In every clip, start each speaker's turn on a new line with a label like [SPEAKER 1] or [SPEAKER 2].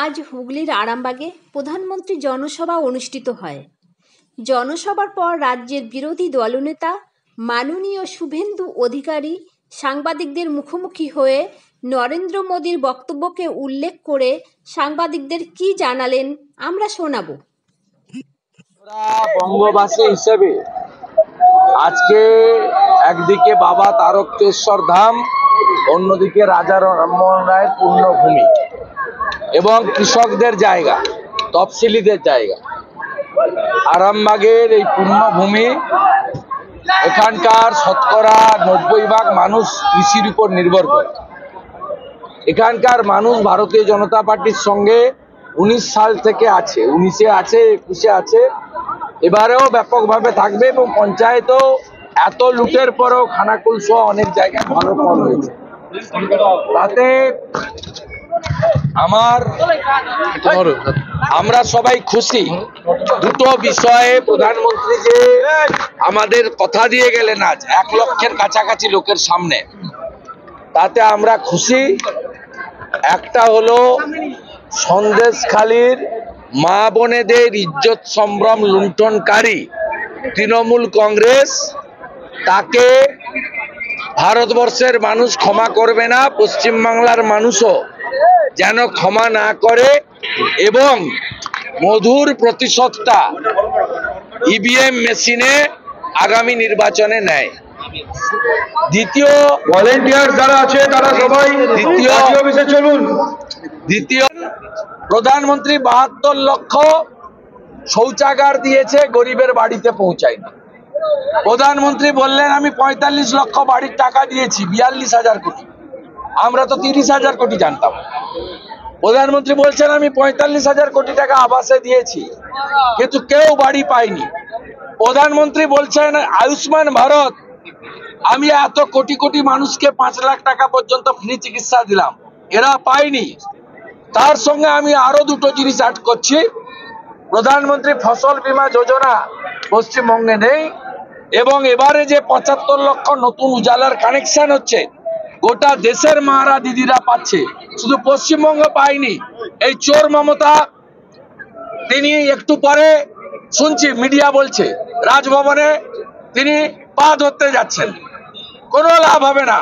[SPEAKER 1] আজ হুগলির আরামবাগে প্রধানমন্ত্রী জনসভা অনুষ্ঠিত হয়। জনসভার পর রাজ্যের বিরোধী দলনেতা মাননীয় শুভেন্দু অধিকারী সাংবাদিকদের মুখোমুখি হয়ে নরেন্দ্র মোদীর বক্তব্যকে উল্লেখ করে সাংবাদিকদের কি জানালেন আমরা শোনাব।
[SPEAKER 2] বঙ্গবাসী হিসেবে আজকে একদিকে বাবা তারকেশ্বর ধাম, অন্যদিকে রাজা রামমোহন রায়ের পুণ্যভূমি এবং কৃষকদের জায়গা, তফসিলিদের জায়গা। আরামবাগের এই পুণ্যভূমি, এখানকার শতকরা 90% মানুষ কৃষির উপর নির্ভর করে। এখানকার মানুষ ভারতীয় জনতা পার্টির সঙ্গে 19 সাল থেকে আছে, 19-এ আছে, 21-এ আছে, এবারেও ব্যাপকভাবে থাকবে। এবং পঞ্চায়েতেও এত লুটের পরেও খানাকুল সহ অনেক জায়গায় ভালো ফল হয়েছে। তাতে আমরা সবাই খুশি। দুটো বিষয়ে প্রধানমন্ত্রী যে আমাদের কথা দিয়ে গেলেন আজ 1 লক্ষের কাছাকাছি লোকের সামনে, তাতে আমরা খুশি। একটা হলো সন্দেশখালীর মা বোনেদের ইজ্জত সম্ভ্রম লুণ্ঠনকারী তৃণমূল কংগ্রেস, তাকে ভারতবর্ষের মানুষ ক্ষমা করবে না, পশ্চিমবাংলার মানুষও যেন ক্ষমা না করে এবং মধুর প্রতিশোধটা ইভিএম মেশিনে আগামী নির্বাচনে নেয়। দ্বিতীয়,
[SPEAKER 3] ভলেন্টিয়ার যারা আছে তারা সবাই
[SPEAKER 2] দ্বিতীয় প্রধানমন্ত্রী 72 লক্ষ শৌচাগার দিয়েছে, গরিবের বাড়িতে পৌঁছায়নি। প্রধানমন্ত্রী বললেন আমি 45 লক্ষ বাড়ির টাকা দিয়েছি, 42,000 কোটি। আমরা তো 30,000 কোটি জানতাম। প্রধানমন্ত্রী বলছেন আমি 45,000 কোটি টাকা আবাসে দিয়েছি, কিন্তু কেউ বাড়ি পায়নি। প্রধানমন্ত্রী বলছেন আয়ুষ্মান ভারত, আমি এত কোটি কোটি মানুষকে 5 লাখ টাকা পর্যন্ত ফ্রি চিকিৎসা দিলাম, এরা পায়নি। তার সঙ্গে আমি আরো দুটো জিনিস অ্যাড করছি। প্রধানমন্ত্রী ফসল বীমা যোজনা পশ্চিমবঙ্গে নেই এবং এবারে যে 75 লক্ষ নতুন উজালার কানেকশন হচ্ছে, গোটা দেশের মারা দিদিরা পাচ্ছে, শুধু পশ্চিমবঙ্গ পায়নি। এই চোর মমতা, তিনি একটু পরে শুনছি মিডিয়া বলছে রাজভবনে তিনি পা ধরতে যাচ্ছেন। কোনো লাভ হবে না।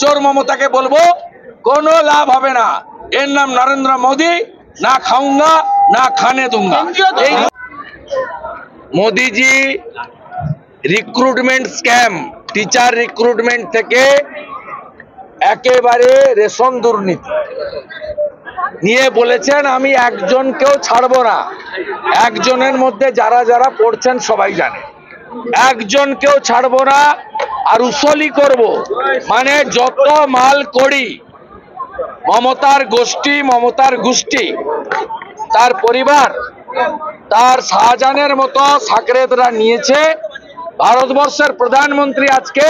[SPEAKER 2] চোর মমতাকে বলবো কোনো লাভ হবে না। এর নাম নরেন্দ্র মোদী, না খাউঙ্গা না খানে दूंगा। মোদিজি রিক্রুটমেন্ট স্ক্যাম, টিচার রিক্রুটমেন্ট থেকে একেবারে রেশন দুর্নীতি নিয়ে বলেছেন আমি একজনকেও ছাড়বো না। একজনের মধ্যে যারা যারা পড়ছেন সবাই জানে, একজনকেও ছাড়বো না আর উসলি করব। মানে যত মাল করি মমতার গোষ্ঠী, মমতার গোষ্ঠী, তার পরিবার, তার শাহজাহানের মতো সাকরেতরা নিয়েছে। ভারতবর্ষের প্রধানমন্ত্রী আজকে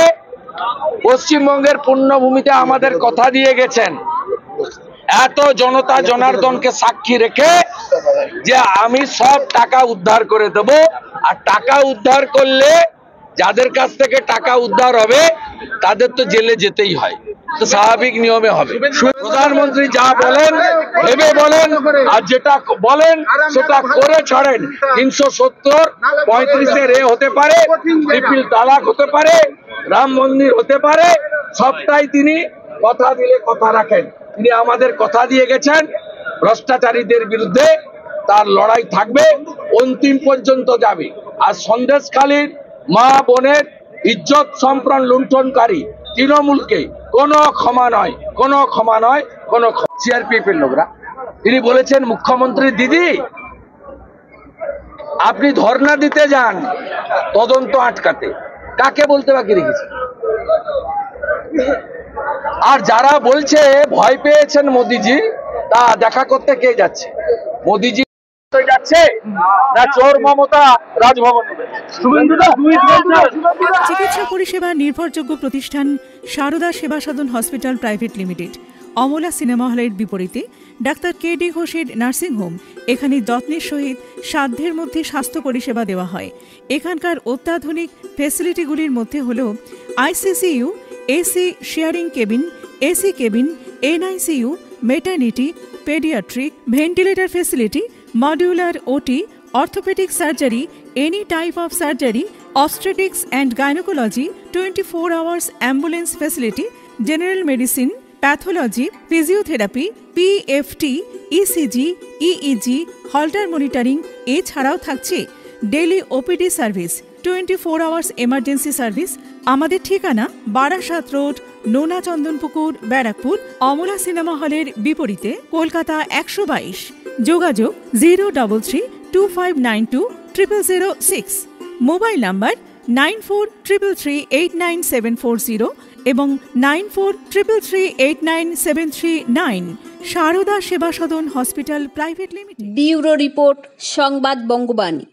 [SPEAKER 2] পশ্চিমবঙ্গের পুণ্যভূমিতে আমাদের কথা দিয়ে গেছেন, এত জনতা জনার্দনকে সাক্ষী রেখে যে আমি সব টাকা উদ্ধার করে দেব। আর টাকা উদ্ধার করলে যাদের কাছ থেকে টাকা উদ্ধার হবে তাদের তো জেলে যেতেই হয়, তো স্বাভাবিক নিয়মে হবে। প্রধানমন্ত্রী যা বলেন ভেবে বলেন, আর যেটা বলেন সেটা করে ছাড়েন। 370, 35-এর হতে পারে, ট্রিপল তালাক হতে পারে, রাম মন্দির হতে পারে, সবটাই তিনি কথা দিলে কথা রাখেন। তিনি আমাদের কথা দিয়ে গেছেন ভ্রষ্টাচারীদের বিরুদ্ধে তার লড়াই থাকবে, অন্তিম পর্যন্ত যাবে। আর সন্দেশখালীর মা বোনের ইজ্জত সম্প্রণ লুণ্ঠনকারী তৃণমূলকে কোনো ক্ষমা নয়, কোনো ক্ষমা নয়, কোনো সিআরপিএফ এর লোকরা। তিনি বলেছেন মুখ্যমন্ত্রী দিদি আপনি ধর্ণা দিতে যান তদন্ত আটকাতে, কাকে বলতে বাকি রেখেছে? আর যারা বলছে ভয় পেয়েছেন মোদিজি, তা দেখা করতে কে যাচ্ছে? মোদিজি যাচ্ছে না চোর মমতা রাজভবন?
[SPEAKER 4] চিকিৎসা পরিষেবা নির্ভরযোগ্য প্রতিষ্ঠান Sarada Seva Sadhan hospital private limited, Amala cinema হলের বিপরীতে ডাক্তার কেডি ঘোষের নার্সিংহোম। এখানে যত্নের সহিত সাধ্যের মধ্যে স্বাস্থ্য পরিষেবা দেওয়া হয়। এখানকার অত্যাধুনিক ফ্যাসিলিটিগুলির মধ্যে হল ICCU, AC sharing cabin, AC cabin, NICU, maternity, pediatric, ventilator facility, modular OT, orthopedic surgery, any type of surgery, obstetrics and gynecology, 24 hours ambulance facility, general medicine, pathology, physiotherapy, PFT, ECG, EEG, Holter monitoring এছাড়াও থাকছে daily OPD service, 24 hours emergency service. আমাদের ঠিকানা Barasat road, নোনা Chandanpukur, Barrackpore, Amala cinema হলের বিপরীতে, কলকাতা 122। যোগাযোগ 03325920006। Mobile number 9433389740 এবং 9433389739। Sarada Seva Sadan hospital private limited.
[SPEAKER 1] Bureau report, সংবাদ বঙ্গবাণী।